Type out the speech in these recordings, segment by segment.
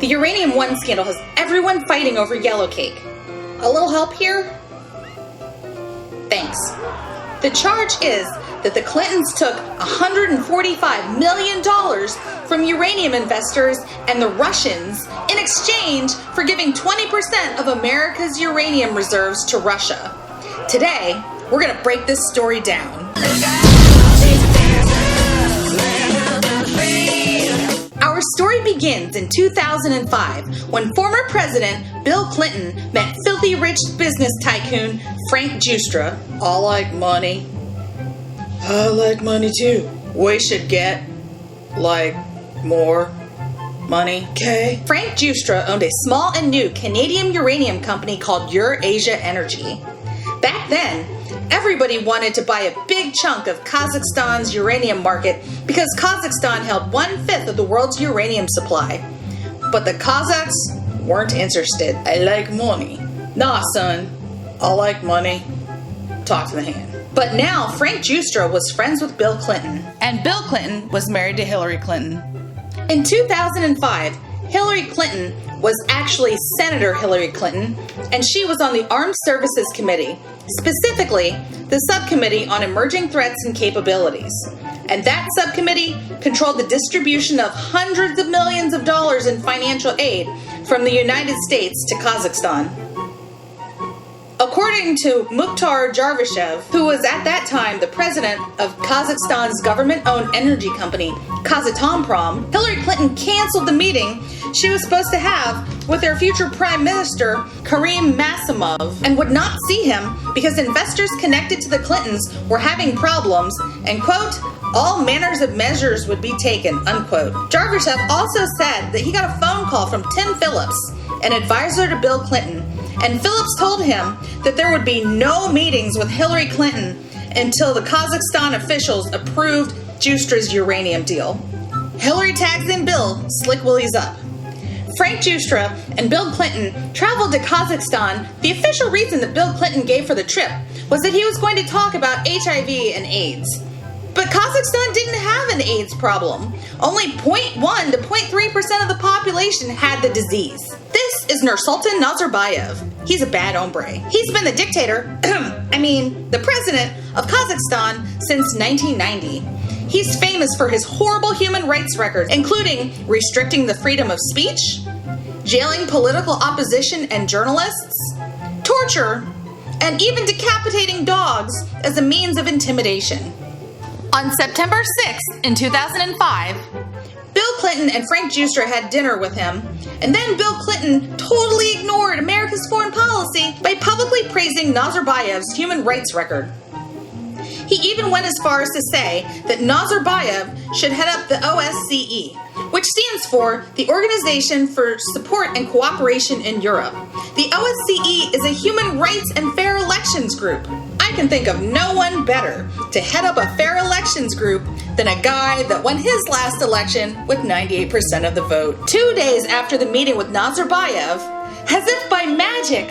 The Uranium One scandal has everyone fighting over yellow cake. A little help here? Thanks. The charge is that the Clintons took $145 million from uranium investors and the Russians in exchange for giving 20% of America's uranium reserves to Russia. Today, we're going to break this story down. Our story begins in 2005 when former President Bill Clinton met filthy rich business tycoon Frank Giustra. I like money. I like money too. We should get, more money, okay? Frank Giustra owned a small and new Canadian uranium company called Eurasia Energy. Back then, everybody wanted to buy a big chunk of Kazakhstan's uranium market because Kazakhstan held 1/5 of the world's uranium supply. But the Kazakhs weren't interested. I like money. Nah, son. I like money. Talk to the hand. But now Frank Giustra was friends with Bill Clinton, and Bill Clinton was married to Hillary Clinton. In 2005, Hillary Clinton was actually Senator Hillary Clinton, and she was on the Armed Services Committee, specifically the Subcommittee on Emerging Threats and Capabilities. And that subcommittee controlled the distribution of hundreds of millions of dollars in financial aid from the United States to Kazakhstan. According to Mukhtar, who was at that time the president of Kazakhstan's government-owned energy company, Rosatom, Hillary Clinton canceled the meeting she was supposed to have with their future Prime Minister, Karim Massimov, and would not see him because investors connected to the Clintons were having problems, and, quote, all manners of measures would be taken, unquote. Zhakishev also said that he got a phone call from Tim Phillips, an advisor to Bill Clinton, and Phillips told him that there would be no meetings with Hillary Clinton until the Kazakhstan officials approved Giustra's uranium deal. Hillary tags in Bill, slick willies up. Frank Giustra and Bill Clinton traveled to Kazakhstan. The official reason that Bill Clinton gave for the trip was that he was going to talk about HIV and AIDS. But Kazakhstan didn't have an AIDS problem. Only 0.1 to 0.3% of the population had the disease. This is Nursultan Nazarbayev. He's a bad hombre. He's been the dictator, the president of Kazakhstan since 1990. He's famous for his horrible human rights record, including restricting the freedom of speech, jailing political opposition and journalists, torture, and even decapitating dogs as a means of intimidation. On September 6th, in 2005, Bill Clinton and Frank Giustra had dinner with him, and then Bill Clinton totally ignored America's foreign policy by publicly praising Nazarbayev's human rights record. He even went as far as to say that Nazarbayev should head up the OSCE, which stands for the Organization for Support and Cooperation in Europe. The OSCE is a human rights and fair elections group. I can think of no one better to head up a fair elections group than a guy that won his last election with 98% of the vote. 2 days after the meeting with Nazarbayev, as if by magic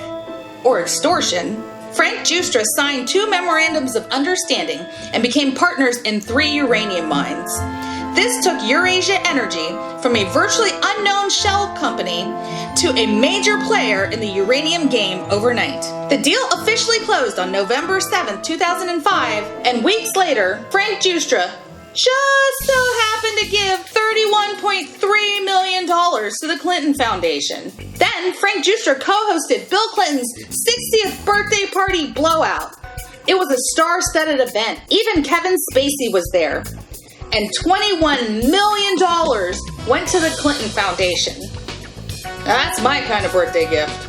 or extortion, Frank Giustra signed 2 memorandums of understanding and became partners in 3 uranium mines. This took Eurasia Energy from a virtually unknown shell company to a major player in the uranium game overnight. The deal officially closed on November 7, 2005, and weeks later, Frank Giustra just so happened to give $31.3 million to the Clinton Foundation. Then Frank Giustra co-hosted Bill Clinton's 60th birthday party blowout. It was a star-studded event. Even Kevin Spacey was there. And $21 million went to the Clinton Foundation. Now that's my kind of birthday gift.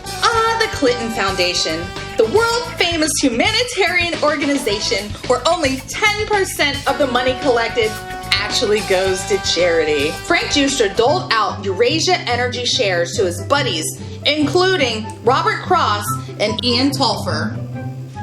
The Clinton Foundation, the world-famous humanitarian organization where only 10% of the money collected actually goes to charity. Frank Giustra doled out Eurasia Energy shares to his buddies, including Robert Cross and Ian Tulfer.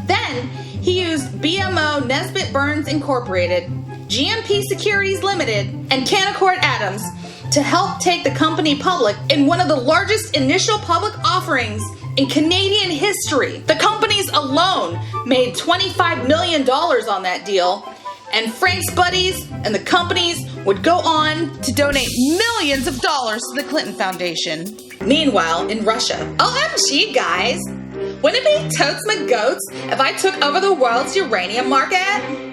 Then he used BMO Nesbitt Burns Incorporated, GMP Securities Limited, and Canaccord Adams to help take the company public in one of the largest initial public offerings in Canadian history. The companies alone made $25 million on that deal, and Frank's buddies and the companies would go on to donate millions of dollars to the Clinton Foundation. Meanwhile, in Russia, OMG guys, wouldn't it be totes my goats if I took over the world's uranium market?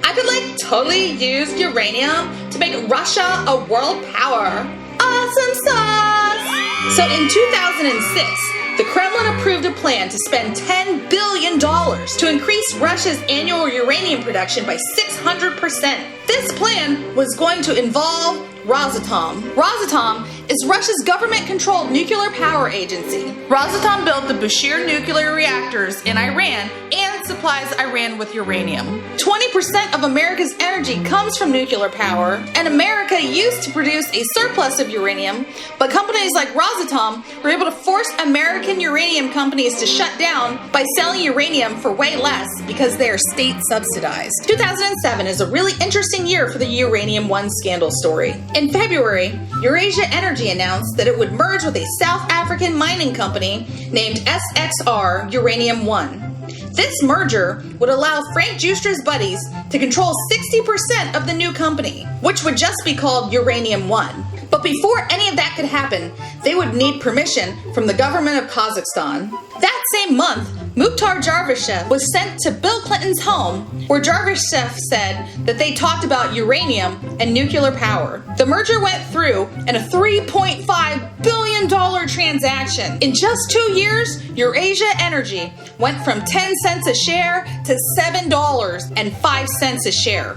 I could totally use uranium to make Russia a world power. Awesome sauce! So in 2006, the Kremlin approved a plan to spend $10 billion to increase Russia's annual uranium production by 600%. This plan was going to involve Rosatom. Rosatom is Russia's government-controlled nuclear power agency. Rosatom built the Bushehr nuclear reactors in Iran and supplies Iran with uranium. 20% of America's energy comes from nuclear power, and America used to produce a surplus of uranium, but companies like Rosatom were able to force American uranium companies to shut down by selling uranium for way less because they are state subsidized. 2007 is a really interesting year for the Uranium One scandal story. In February, Eurasia Energy announced that it would merge with a South African mining company named SXR Uranium One. This merger would allow Frank Justra's buddies to control 60% of the new company, which would just be called Uranium One. But before any of that could happen, they would need permission from the government of Kazakhstan. That same month, Mukhtar was sent to Bill Clinton's home, where Zhakishev said that they talked about uranium and nuclear power. The merger went through in a $3.5 billion transaction. In just 2 years, Eurasia Energy went from 10 cents a share to $7.05 a share.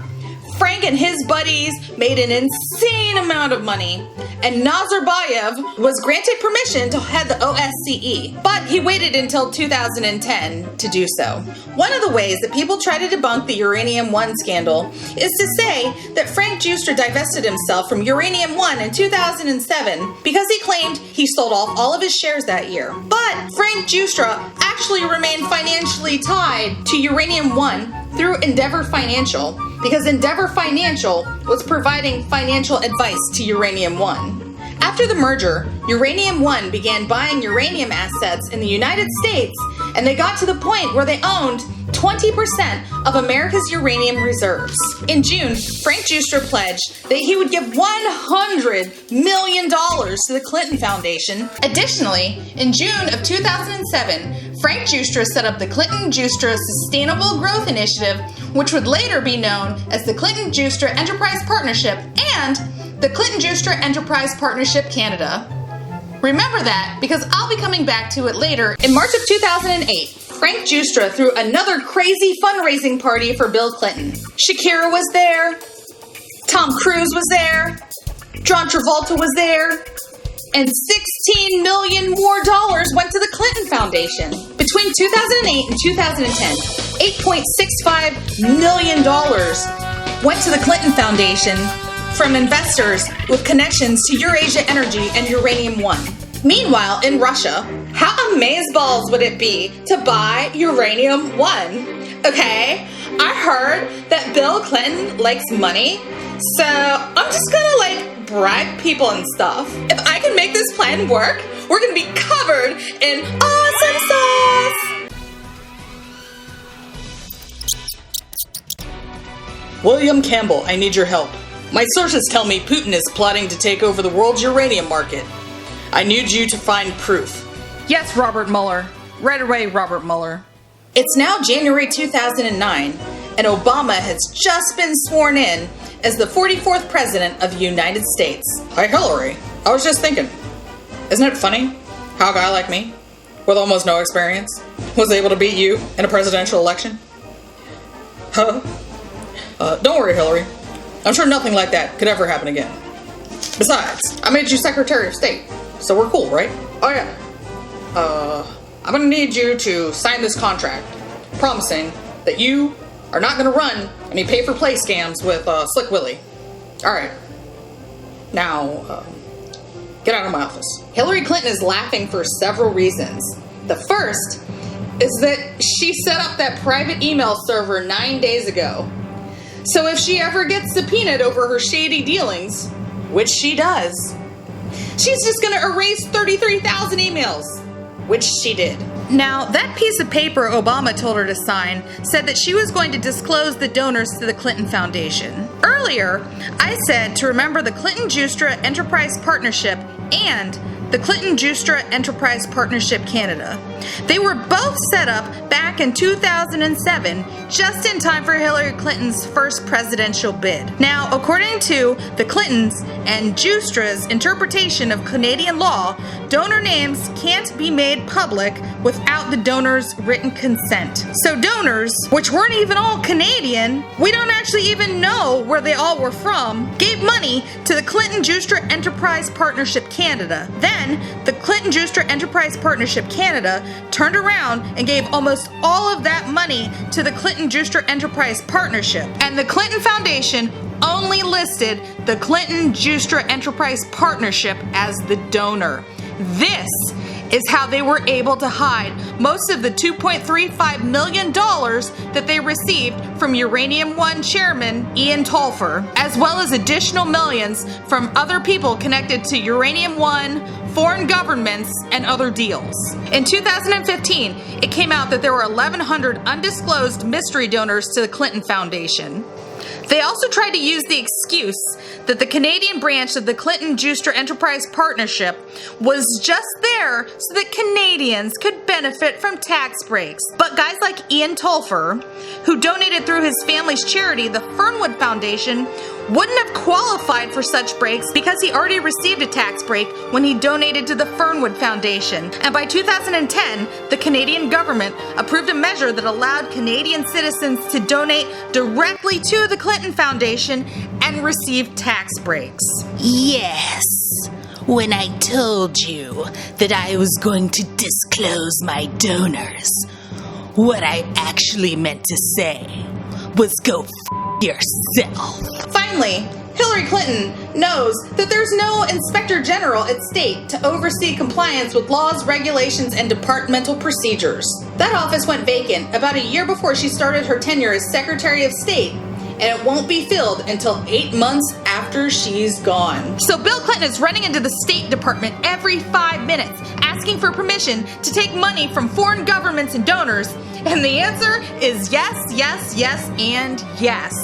Frank and his buddies made an insane amount of money, and Nazarbayev was granted permission to head the OSCE, but he waited until 2010 to do so. One of the ways that people try to debunk the Uranium One scandal is to say that Frank Justra divested himself from Uranium One in 2007 because he claimed he sold off all of his shares that year. But Frank Justra actually remained financially tied to Uranium One through Endeavor Financial, because Endeavor Financial was providing financial advice to Uranium One. After the merger, Uranium One began buying uranium assets in the United States, and they got to the point where they owned 20% of America's uranium reserves. In June, Frank Justra pledged that he would give $100 million to the Clinton Foundation. Additionally, in June of 2007, Frank Justra set up the Clinton-Justra Sustainable Growth Initiative, which would later be known as the Clinton-Justra Enterprise Partnership and the Clinton-Justra Enterprise Partnership Canada. Remember that, because I'll be coming back to it later. In March of 2008, Frank Justra threw another crazy fundraising party for Bill Clinton. Shakira was there, Tom Cruise was there, John Travolta was there, and $16 million more went to the Clinton Foundation. Between 2008 and 2010, $8.65 million went to the Clinton Foundation from investors with connections to Eurasia Energy and Uranium One. Meanwhile, in Russia, how amazeballs would it be to buy Uranium One? Okay, I heard that Bill Clinton likes money, so I'm just gonna bribe people and stuff. If I can make this plan work, we're gonna be covered in awesome sauce! William Campbell, I need your help. My sources tell me Putin is plotting to take over the world's uranium market. I need you to find proof. Yes, Robert Mueller. Right away, Robert Mueller. It's now January 2009, and Obama has just been sworn in as the 44th President of the United States. Hi, Hillary. I was just thinking, isn't it funny how a guy like me, with almost no experience, was able to beat you in a presidential election? Huh? Don't worry, Hillary. I'm sure nothing like that could ever happen again. Besides, I made you Secretary of State, so we're cool, right? Oh yeah. I'm gonna need you to sign this contract, promising that you are not gonna run any pay-for-play scams with Slick Willie. Alright. Now, get out of my office. Hillary Clinton is laughing for several reasons. The first is that she set up that private email server 9 days ago. So if she ever gets subpoenaed over her shady dealings, which she does, she's just gonna erase 33,000 emails. which she did. Now, that piece of paper Obama told her to sign said that she was going to disclose the donors to the Clinton Foundation. Earlier, I said to remember the Clinton-Justra Enterprise Partnership and the Clinton-Justra Enterprise Partnership Canada. They were both set up back in 2007, just in time for Hillary Clinton's first presidential bid. Now, according to the Clintons and Justra's interpretation of Canadian law, donor names can't be made public without the donor's written consent. So donors, which weren't even all Canadian, we don't actually even know where they all were from, gave money to the Clinton-Justra Enterprise Partnership Canada. Then, the Clinton-Justra Enterprise Partnership Canada turned around and gave almost all of that money to the Clinton-Justra Enterprise Partnership. And the Clinton Foundation only listed the Clinton-Justra Enterprise Partnership as the donor. This is how they were able to hide most of the $2.35 million that they received from Uranium One chairman Ian Tolfer, as well as additional millions from other people connected to Uranium One, foreign governments, and other deals. In 2015, it came out that there were 1,100 undisclosed mystery donors to the Clinton Foundation. They also tried to use the excuse that the Canadian branch of the Clinton-Justra Enterprise Partnership was just there so that Canadians could benefit from tax breaks. But guys like Ian Tolfer, who donated through his family's charity, the Fernwood Foundation, wouldn't have qualified for such breaks because he already received a tax break when he donated to the Fernwood Foundation. And by 2010, the Canadian government approved a measure that allowed Canadian citizens to donate directly to the Clinton Foundation and receive tax breaks. Yes, when I told you that I was going to disclose my donors, what I actually meant to say was go yourself. Finally, Hillary Clinton knows that there's no inspector general at state to oversee compliance with laws, regulations, and departmental procedures. That office went vacant about a year before she started her tenure as Secretary of State, and it won't be filled until 8 months after she's gone. So Bill Clinton is running into the State Department every 5 minutes, asking for permission to take money from foreign governments and donors, and the answer is yes, yes, yes, and yes.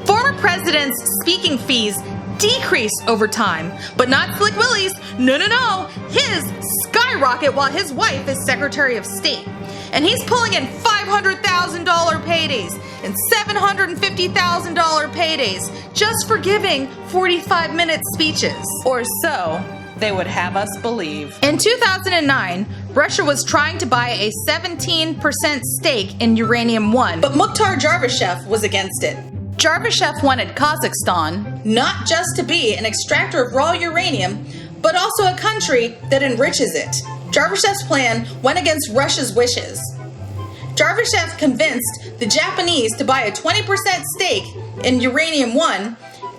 Former presidents' speaking fees decreased over time, but not Slick Willie's. No. His skyrocket while his wife is Secretary of State. And he's pulling in $500,000 paydays and $750,000 paydays just for giving 45-minute speeches. Or so they would have us believe. In 2009, Russia was trying to buy a 17% stake in Uranium One, but Mukhtar Zhakishev was against it. Zhakishev wanted Kazakhstan not just to be an extractor of raw uranium, but also a country that enriches it. Zhakishev's plan went against Russia's wishes. Zhakishev convinced the Japanese to buy a 20% stake in Uranium One,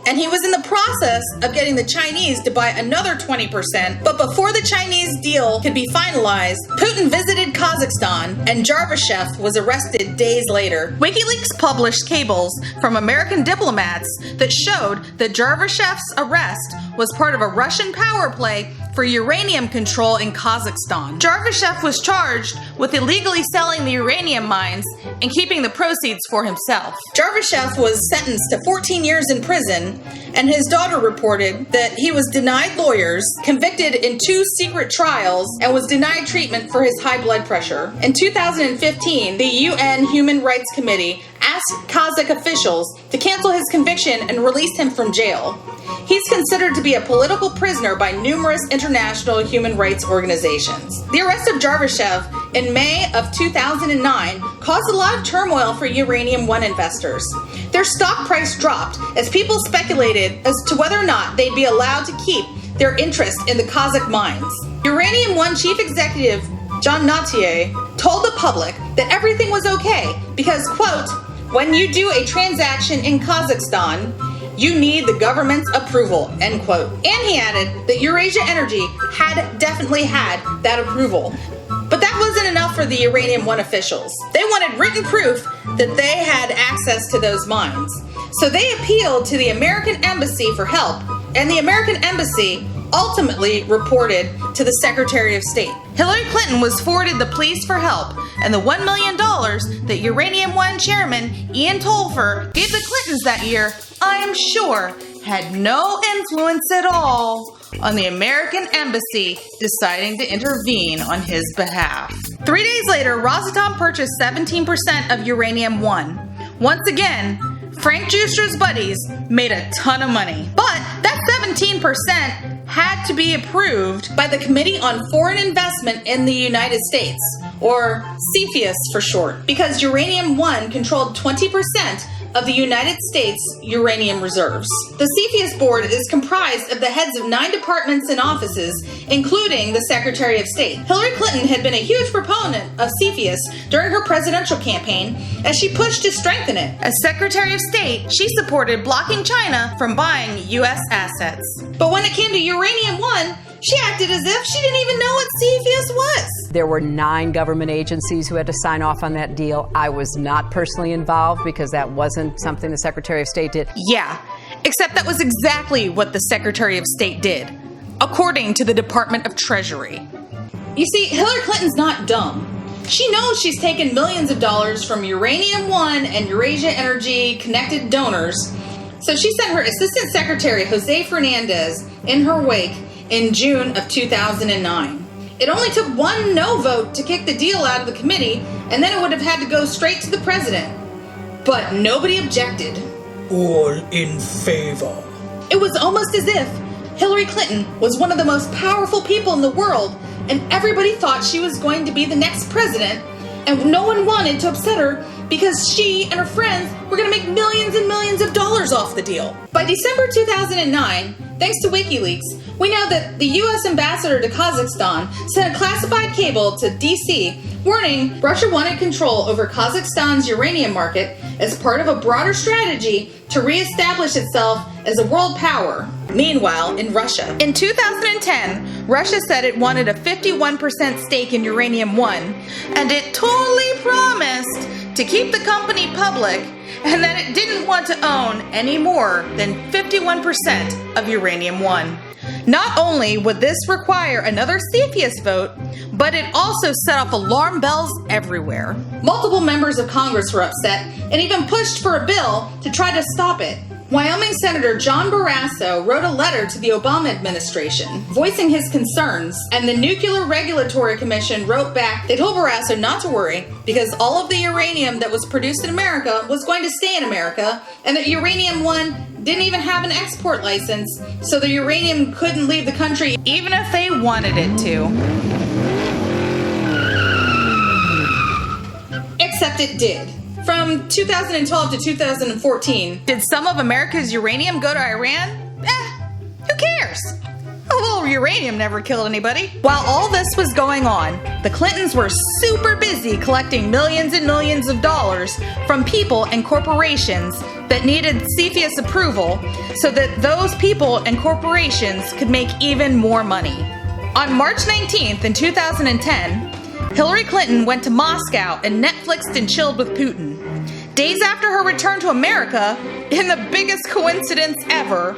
and he was in the process of getting the Chinese to buy another 20%, but before the Chinese deal could be finalized, Putin visited Kazakhstan, and Zhakishev was arrested days later. WikiLeaks published cables from American diplomats that showed that Zhakishev's arrest was part of a Russian power play for uranium control in Kazakhstan. Zhakishev was charged with illegally selling the uranium mines and keeping the proceeds for himself. Zhakishev was sentenced to 14 years in prison, and his daughter reported that he was denied lawyers, convicted in 2 secret trials, and was denied treatment for his high blood pressure. In 2015, the UN Human Rights Committee asked Kazakh officials to cancel his conviction and release him from jail. He's considered to be a political prisoner by numerous international human rights organizations. The arrest of Zhakishev in May of 2009 caused a lot of turmoil for Uranium One investors. Their stock price dropped as people speculated as to whether or not they'd be allowed to keep their interest in the Kazakh mines. Uranium One chief executive John Nattier told the public that everything was okay because, quote, when you do a transaction in Kazakhstan, you need the government's approval, end quote. And he added that Eurasia Energy had definitely had that approval. But that wasn't enough for the Uranium One officials. They wanted written proof that they had access to those mines. So they appealed to the American Embassy for help, and the American Embassy ultimately reported to the Secretary of State. Hillary Clinton was forwarded the pleas for help, and the $1 million that Uranium One chairman Ian Tolfer gave the Clintons that year, I am sure, had no influence at all on the American embassy deciding to intervene on his behalf. 3 days later, Rosatom purchased 17% of Uranium One. Once again, Frank Juster's buddies made a ton of money. But that 17% had to be approved by the Committee on Foreign Investment in the United States, or CFIUS for short, because Uranium One controlled 20% of the United States uranium reserves. The CFIUS board is comprised of the heads of 9 departments and offices, including the Secretary of State. Hillary Clinton had been a huge proponent of CFIUS during her presidential campaign as she pushed to strengthen it. As Secretary of State, she supported blocking China from buying U.S. assets. But when it came to Uranium One, she acted as if she didn't even know what CFIUS was. There were 9 government agencies who had to sign off on that deal. I was not personally involved because that wasn't something the Secretary of State did. Yeah, except that was exactly what the Secretary of State did, according to the Department of Treasury. You see, Hillary Clinton's not dumb. She knows she's taken millions of dollars from Uranium One and Eurasia Energy connected donors, so she sent her Assistant Secretary Jose Fernandez in her wake in June of 2009. It only took one no vote to kick the deal out of the committee, and then it would have had to go straight to the president. But nobody objected. All in favor. It was almost as if Hillary Clinton was one of the most powerful people in the world, and everybody thought she was going to be the next president, and no one wanted to upset her because she and her friends were going to make millions and millions of dollars off the deal. By December 2009, thanks to WikiLeaks, we know that the U.S. ambassador to Kazakhstan sent a classified cable to D.C. warning Russia wanted control over Kazakhstan's uranium market as part of a broader strategy to reestablish itself as a world power. Meanwhile, in Russia, in 2010, Russia said it wanted a 51% stake in Uranium One, and it totally promised to keep the company public, and that it didn't want to own any more than 51% of Uranium One. Not only would this require another CFIUS vote, but it also set off alarm bells everywhere. Multiple members of Congress were upset and even pushed for a bill to try to stop it. Wyoming Senator John Barrasso wrote a letter to the Obama administration voicing his concerns, and the Nuclear Regulatory Commission wrote back. They told Barrasso not to worry because all of the uranium that was produced in America was going to stay in America, and that Uranium One didn't even have an export license, so the uranium couldn't leave the country even if they wanted it to. Except it did. From 2012 to 2014, did some of America's uranium go to Iran? Who cares? A little uranium never killed anybody. While all this was going on, the Clintons were super busy collecting millions and millions of dollars from people and corporations that needed CFIUS approval so that those people and corporations could make even more money. On March 19th in 2010, Hillary Clinton went to Moscow and Netflixed and chilled with Putin. Days after her return to America, in the biggest coincidence ever,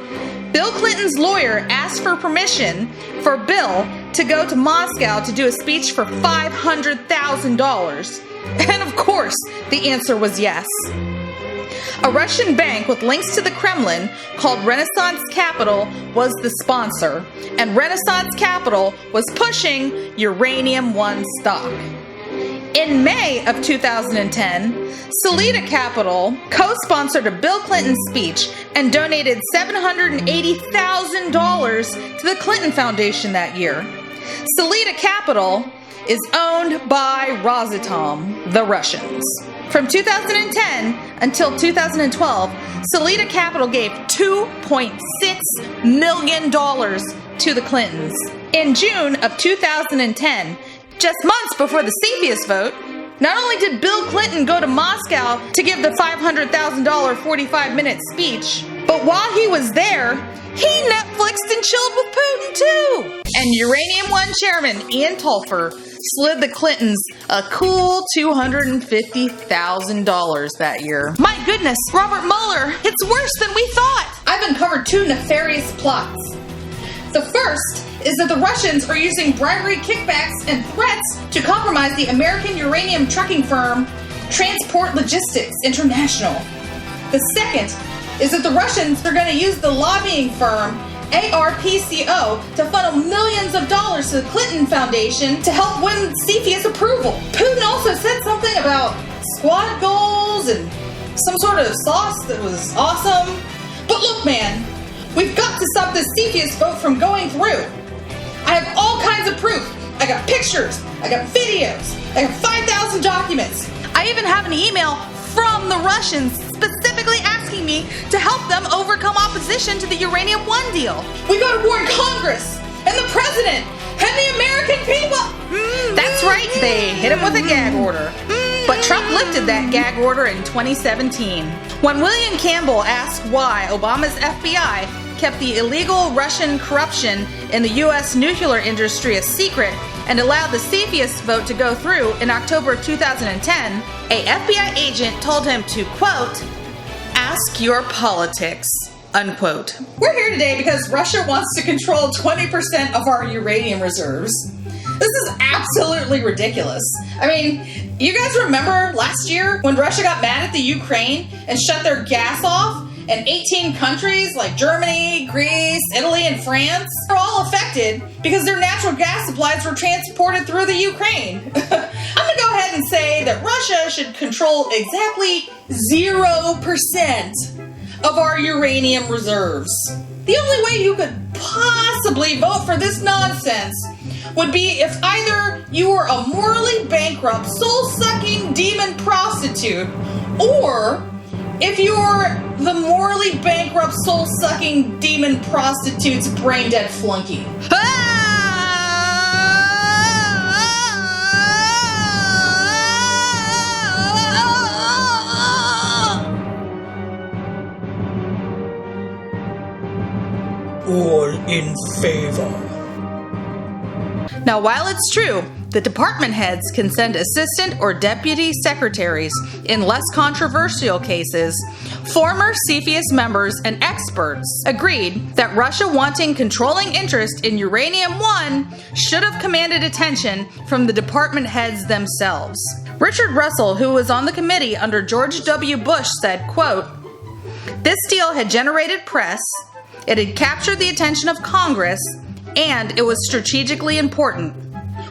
Bill Clinton's lawyer asked for permission for Bill to go to Moscow to do a speech for $500,000. And of course, the answer was yes. A Russian bank with links to the Kremlin called Renaissance Capital was the sponsor, and Renaissance Capital was pushing Uranium One stock. In May of 2010, Salida Capital co-sponsored a Bill Clinton speech and donated $780,000 to the Clinton Foundation that year. Salida Capital is owned by Rosatom, the Russians. From 2010 until 2012, Salida Capital gave $2.6 million to the Clintons. In June of 2010, just months before the CFIUS vote, not only did Bill Clinton go to Moscow to give the $500,000 45-minute speech, but while he was there, he Netflixed and chilled with Putin too. And Uranium One chairman Ian Tolfer slid the Clintons a cool $250,000 that year. My goodness, Robert Mueller, it's worse than we thought. I've uncovered 2 nefarious plots. The first is that the Russians are using bribery, kickbacks, and threats to compromise the American uranium trucking firm Transport Logistics International. The second is that the Russians are going to use the lobbying firm ARPCO to funnel millions of dollars to the Clinton Foundation to help win CFIUS approval. Putin also said something about squad goals and some sort of sauce that was awesome. But look, man, we've got to stop this CFIUS vote from going through. I have all kinds of proof. I got pictures, I got videos, I got 5,000 documents. I even have an email from the Russians specifically asking me to help them overcome opposition to the Uranium One deal. We gotta warn Congress and the President and the American people. That's right, they hit him with a gag order. But Trump lifted that gag order in 2017. When William Campbell asked why Obama's FBI kept the illegal Russian corruption in the U.S. nuclear industry a secret and allowed the CFIUS vote to go through in October of 2010, a FBI agent told him to, quote, ask your politics, unquote. We're here today because Russia wants to control 20% of our uranium reserves. This is absolutely ridiculous. I mean, you guys remember last year when Russia got mad at the Ukraine and shut their gas off? And 18 countries like Germany, Greece, Italy, and France are all affected because their natural gas supplies were transported through the Ukraine. I'm gonna go ahead and say that Russia should control exactly 0% of our uranium reserves. The only way you could possibly vote for this nonsense would be if either you were a morally bankrupt, soul-sucking demon prostitute, or if you're the morally bankrupt, soul-sucking demon prostitute's brain-dead flunky. All in favor. Now, while it's true the department heads can send assistant or deputy secretaries in less controversial cases, former CFIUS members and experts agreed that Russia wanting controlling interest in Uranium One should have commanded attention from the department heads themselves. Richard Russell, who was on the committee under George W. Bush, said, quote, this deal had generated press, it had captured the attention of Congress, and it was strategically important.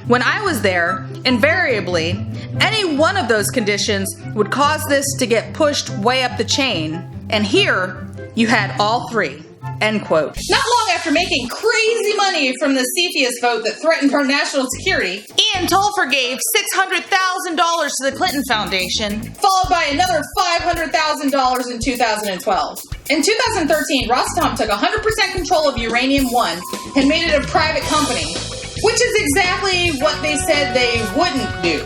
When I was there, invariably, any one of those conditions would cause this to get pushed way up the chain. And here, you had all three. End quote. Not long after making crazy money from the CFIUS vote that threatened our national security, Ian Tolfer gave $600,000 to the Clinton Foundation, followed by another $500,000 in 2012. In 2013, Rosatom took 100% control of Uranium One and made it a private company, which is exactly what they said they wouldn't do.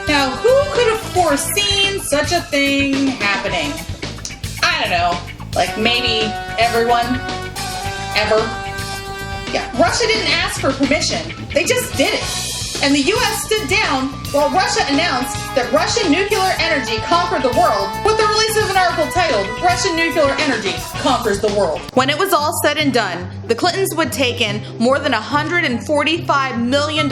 Now, who could have foreseen such a thing happening? I don't know. Like maybe everyone? Ever? Yeah, Russia didn't ask for permission. They just did it. And the US stood down while Russia announced that Russian nuclear energy conquered the world with the release of an article titled, Russian Nuclear Energy Conquers the World. When it was all said and done, the Clintons would take in more than $145 million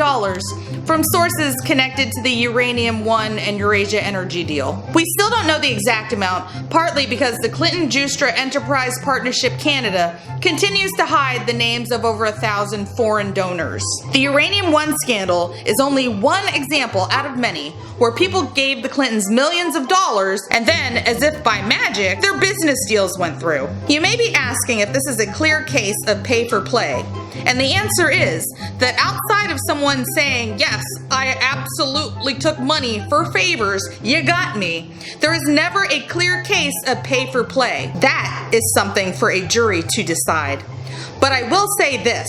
from sources connected to the Uranium One and Eurasia energy deal. We still don't know the exact amount, partly because the Clinton-Justra Enterprise Partnership Canada continues to hide the names of over 1,000 foreign donors. The Uranium One scandal is only one example out of many where people gave the Clintons millions of dollars and then, as if by magic, their business deals went through. You may be asking if this is a clear case of pay for play. And the answer is that outside of someone saying, yes, I absolutely took money for favors, you got me, there is never a clear case of pay for play. That is something for a jury to decide. But I will say this.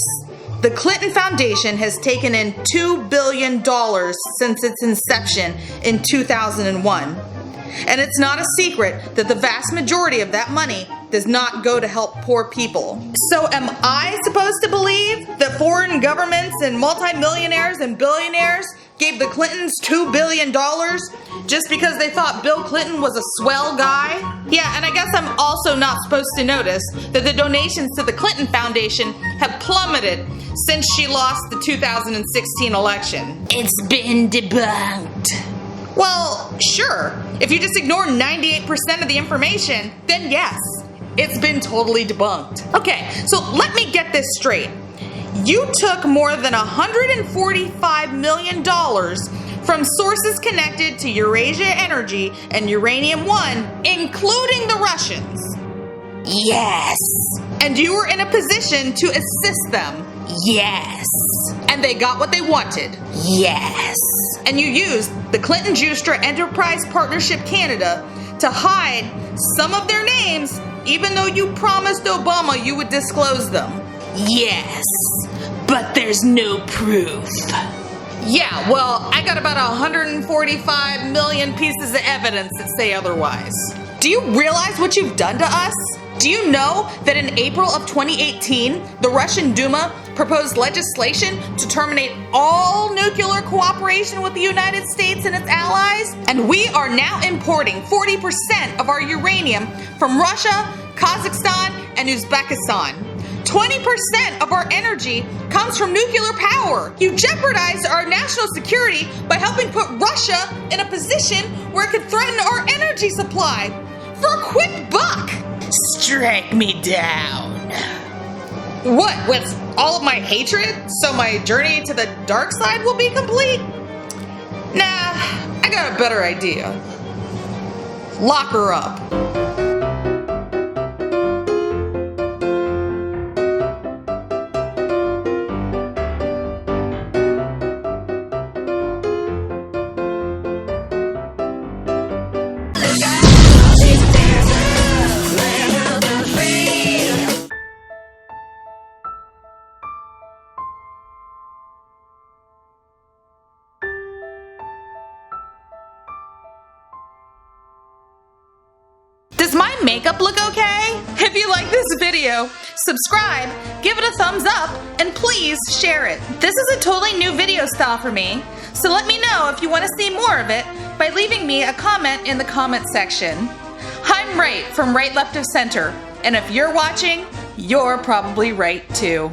The Clinton Foundation has taken in $2 billion since its inception in 2001. And it's not a secret that the vast majority of that money does not go to help poor people. So am I supposed to believe that foreign governments and multimillionaires and billionaires gave the Clintons $2 billion just because they thought Bill Clinton was a swell guy? Yeah, and I guess I'm also not supposed to notice that the donations to the Clinton Foundation have plummeted since she lost the 2016 election. It's been debunked. Well, sure. If you just ignore 98% of the information, then yes, it's been totally debunked. Okay, so let me get this straight. You took more than $145 million from sources connected to Eurasia Energy and Uranium One, including the Russians. Yes. And you were in a position to assist them. Yes. And they got what they wanted. Yes. And you used the Clinton-Justra Enterprise Partnership Canada to hide some of their names, even though you promised Obama you would disclose them. Yes. But there's no proof. Yeah, well, I got about 145 million pieces of evidence that say otherwise. Do you realize what you've done to us? Do you know that in April of 2018, the Russian Duma proposed legislation to terminate all nuclear cooperation with the United States and its allies? And we are now importing 40% of our uranium from Russia, Kazakhstan, and Uzbekistan. 20% of our energy comes from nuclear power. You jeopardized our national security by helping put Russia in a position where it could threaten our energy supply for a quick buck. Strike me down. What, with all of my hatred, so my journey to the dark side will be complete? Nah, I got a better idea. Lock her up. Does my makeup look okay? If you like this video, subscribe, give it a thumbs up, and please share it. This is a totally new video style for me, so let me know if you want to see more of it by leaving me a comment in the comment section. I'm right from right, left of center, and if you're watching, you're probably right too.